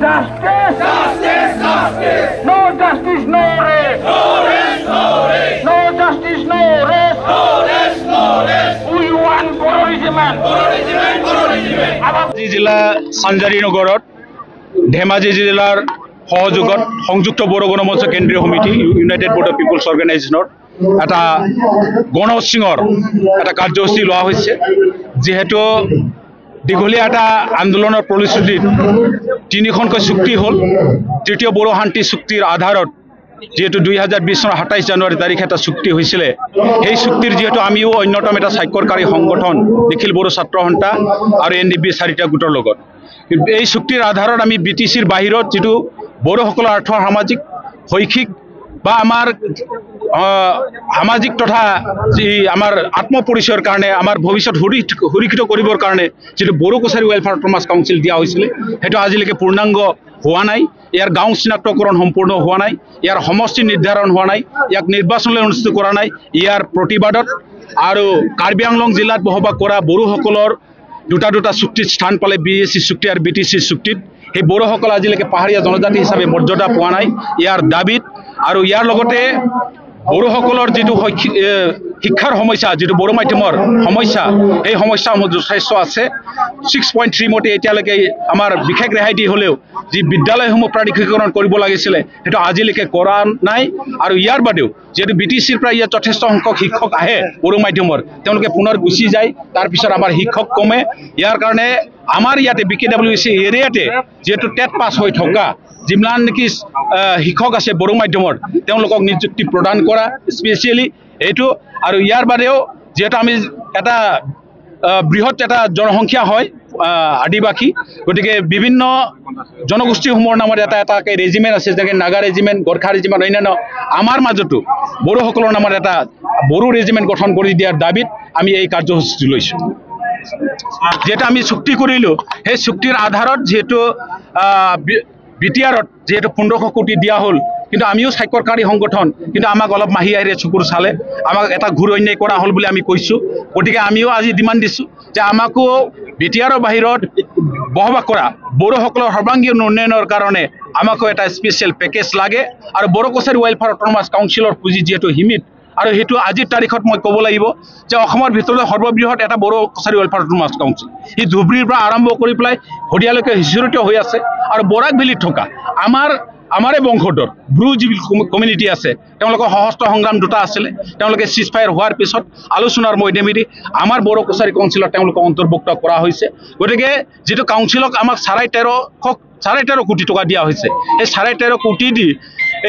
Justice! Justice! Justice! No justice, no rest! No rest, no rest! No justice, no rest! No rest, no rest! We want Boro regiment! Boro regiment! Boro regiment! Dhemaji জিলা সাঞ্জাৰী নগৰত ধেমাজি জিলাৰ সহযোগত সংযুক্ত বড়ো গণমঞ্চ কেন্দ্ৰীয় সমিতি United Bodo people's অৰ্গেনাইজেশ্যনৰ এটা গণ উৎসৱৰ এটা কাৰ্যসূচী লোৱা হৈছে যেহেতু দীঘলীয়া এটা আন্দোলনৰ ফলশ্ৰুতিত তিনিখনকৈ চুক্তি হ'ল তৃতীয় বড়ো শান্তি চুক্তিৰ আধাৰত যেহেতু 2020 চনৰ 27 জানুৱাৰী তাৰিখে এটা চুক্তি হৈছিলে এই চুক্তিৰ যেহেতু আমিও অন্যতম এটা স্বাক্ষৰকাৰী সংগঠন নিখিল বড়ো ছাত্ৰ সন্থা আৰু এনডিবি চাৰিটা গোটৰ লগত এই চুক্তিৰ আধাৰত আমি বিটিচিৰ বাহিৰত যেটো বড়োসকলৰ আৰ্থ সামাজিক শৈক্ষিক বা আমাৰ সামাজিক তথা যি আমাৰ আত্মপৰিচয়ৰ কাৰণে আমাৰ ভৱিষ্যত সুৰক্ষিত কৰিবৰ কাৰণে যেটো Bodo Kachari welfare autonomous council দিয়া হৈছিলে হেতু আজিলৈকে পূৰ্ণাংগ হোৱা নাই ইয়াৰ গাঁও চিনাক্তকৰণ সম্পূৰ্ণ হোৱা নাই ইয়াৰ সমষ্টি নিৰ্ধাৰণ হোৱা নাই ইয়াক নিৰ্বাচনলৈ অনুষ্ঠিত কৰা নাই ইয়াৰ প্ৰতিবাদত আৰু কাৰ্বি আংলং জিলাত বসবাস কৰা বড়োসকলৰ দুটা চুক্তিত স্থান পালে বিএসি চুক্তি আৰু বিটিচি চুক্তিত এই বড়োসকল আজিলৈকে পাহাৰীয়া জনজাতি হিচাপে মৰ্যাদা পোৱা নাই ইয়াৰ দাবীত আৰু ইয়াৰ লগতে বড়োসকলৰ যেটো শিক্ষাৰ সমস্যা যেটো বড়ো মাধ্যমৰ সমস্যা এই সমস্যাসমূহ যথেষ্ট আছে 6.3 মতে এতিয়ালৈকে আমাৰ বিশেষ ৰেহাই দি হলেও যি বিদ্যালয়সমূহ প্ৰাধিকৰণ কৰিব লাগিছিলে হেতু আজিলৈকে কৰা নাই আৰু ইয়াৰ বাদেও যেটো বিটিচিৰ পৰা ইয়াত যথেষ্ট সংখ্যক শিক্ষক আহে বড়ো মাধ্যমৰ তেওঁলোকে পুনৰ গুচি যায় তাৰ পিছত আমাৰ শিক্ষক কমে ইয়াৰ কাৰণে আমাৰ ইয়াতে বিকেডব্লিউচি এৰিয়াতে যেটো টেট পাছ হৈ থকা যিমান নেকি শিক্ষক আছে বড়ো মাধ্যমৰ তেওঁলোকক নিযুক্তি প্ৰদান কৰা স্পেচিয়েলি এইটো আৰু ইয়াৰ বাদেও যেটো আমি এটা বৃহৎ এটা জনসংখ্যা হয় আদিবাসী গতিকে বিভিন্ন জনগোষ্ঠীসমূহৰ নামত এটা ৰেজিমেণ্ট আছে যেনে নাগা ৰেজিমেণ্ট গোৰ্খা ৰেজিমেণ্ট অন্যান্য আমাৰ মাজতো বড়োসকলৰ নামত এটা বড়ো ৰেজিমেণ্ট গঠন কৰি দিয়াৰ দাবীত আমি এই কাৰ্যসূচী লৈছোঁ যেটা আমি চুক্তি কৰিলো সেই চুক্তিৰ আধাৰত যেহেতু বিটিআৰত যেহেতু 1500 কোটি দিয়া হ'ল কিন্তু আমিও স্বাক্ষৰকাৰী সংগঠন কিন্তু আমাক অলপ মাহি আহিৰে চকুৰ চালে আমাক এটা ঘূৰ অন্যায় কৰা হ'ল বুলি আমি কৈছো গতিকে আমিও আজি ডিমান্ড দিছো যে আমাকো বিটিআৰৰ বাহিৰত বসবাস কৰা বড়োসকলৰ সৰ্বাংগীন উন্নয়নৰ কাৰণে আমাকো এটা স্পেচিয়েল পেকেজ লাগে আৰু বড়ো কছাৰী ৱেলফেয়াৰ অট'নমাছ কাউন্সিলৰ পুঁজি যেহেতু সীমিত আৰু হেতু আজিৰ তাৰিখত মই ক'ব লাগিব যে অসমৰ ভিতৰত সৰ্ববৃহৎ এটা Bodo Kachari welfare autonomous council ই ধুবুৰীৰ পৰা আৰম্ভ কৰি পেলাই হৰিয়ালৈকে সিঁচৰিত হৈ আছে আৰু বৰাক ভেলীত থকা আমাৰে বংশধৰ ব্ৰু যিবিলাক কমিউনিটি আছে তেওঁলোকৰ সশস্ত্ৰ সংগ্ৰাম দুটা আছিলে তেওঁলোকে সিজফায়াৰ হোৱাৰ পিছত আলোচনাৰ মধ্যমেদি আমাৰ বড়ো কছাৰী কাউন্সিলত তেওঁলোকক অন্তৰ্ভুক্ত কৰা হৈছে গতিকে যেটো কাউন্সিলক আমাক 13.5 কোটি টকা দিয়া হৈছে এই 13.5 কোটি দি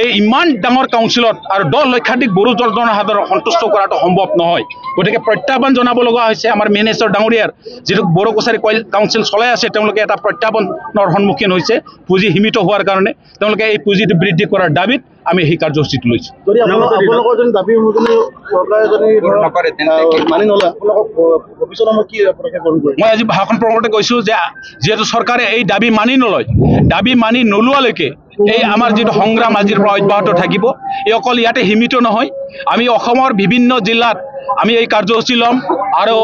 এই ইমান ডাঙৰ কাউন্সিলত আৰু 10 লক্ষাধিক বড়ো জনসাধাৰণক সন্তুষ্ট কৰাটো সম্ভৱ নহয় গতিকে প্ৰত্যাহ্বান জনাব লগা হৈছে আমাৰ মিনিষ্টাৰ ডাঙৰীয়াৰ যেটো বড়ো কছাৰী কাউন্সিল চলাই আছে তেওঁলোকে এটা প্ৰত্যাহ্বানৰ সন্মুখীন হৈছে পুঁজি সীমিত হোৱাৰ কাৰণে তেওঁলোকে এই পুঁজিটো বৃদ্ধি কৰাৰ দাবীত আমি এই কাৰ্যসূচীটো লৈছোঁ যদি আপোনালোকৰ যদি দাবী অনুযায়ী চৰকাৰে যদি নকৰে তেন্তে মানি নলয় আপোনালোকক ভৱিষ্যতে কি পদক্ষেপ গ্ৰহণ কৰিব মই আজি ভাষণ প্ৰকটে কৈছোঁ যে যেহেতু চৰকাৰে এই দাবী মানি নলয় দাবী মানি নোলোৱালৈকে এই আমাৰ যেটো সংগ্ৰাম আজিৰ পৰা অব্যাহত থাকিব এই অকল ইয়াতে সীমিত নহয় আমি অসমৰ বিভিন্ন জিলাত আমি এই কাৰ্যসূচী ল'ম আৰু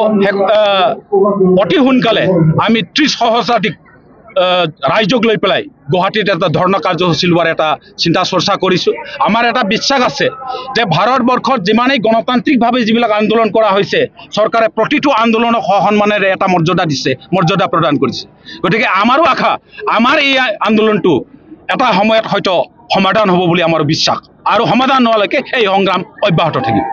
অতি সোনকালে আমি 30 সহস্ৰাধিক ৰাজ্যক লৈ পেলাই গুৱাহাটীত এটা ধৰ্ণা কাৰ্যসূচী লোৱাৰ এটা চিন্তা চৰ্চা কৰিছোঁ আমাৰ এটা বিশ্বাস আছে যে ভাৰতবৰ্ষত যিমানেই গণতান্ত্ৰিকভাৱে যিবিলাক আন্দোলন কৰা হৈছে চৰকাৰে প্ৰতিটো আন্দোলনক সন্মানেৰে এটা মৰ্যাদা প্ৰদান কৰিছে গতিকে আমাৰো আশা আমাৰ এই আন্দোলনটো এটা সময়ত হয়তো সমাধান হ'ব বুলি আমাৰ বিশ্বাস আৰু সমাধান নোহোৱালৈকে এই সংগ্ৰাম অব্যাহত থাকিব